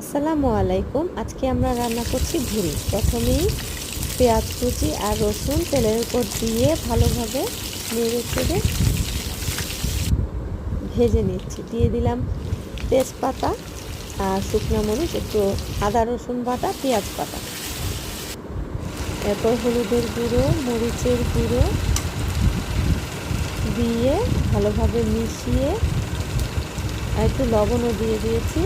আসসালামু আলাইকুম। আজকে আমরা রান্না করছি ভুড়ি। প্রথমেই পেঁয়াজ কুচি আর রসুন তেলের উপর দিয়ে ভালোভাবে নেড়ে চেড়ে ভেজে নিচ্ছি। দিয়ে দিলাম তেজপাতা আর শুকনো মরিচ, একটু আদা রসুন বাটা, পেঁয়াজ বাটা। এরপর হলুদের গুঁড়ো, মরিচের গুঁড়ো দিয়ে ভালোভাবে মিশিয়ে আর একটু লবণও দিয়ে দিয়েছি।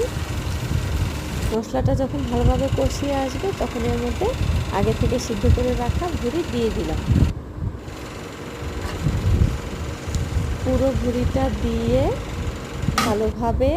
মশলাটা যখন ভালোভাবে কষিয়ে আসবে তখন এর মধ্যে আগে থেকে সিদ্ধ করে রাখা ভুড়ি দিয়ে দিলাম। পুরো ভুড়িটা দিয়ে ভালোভাবে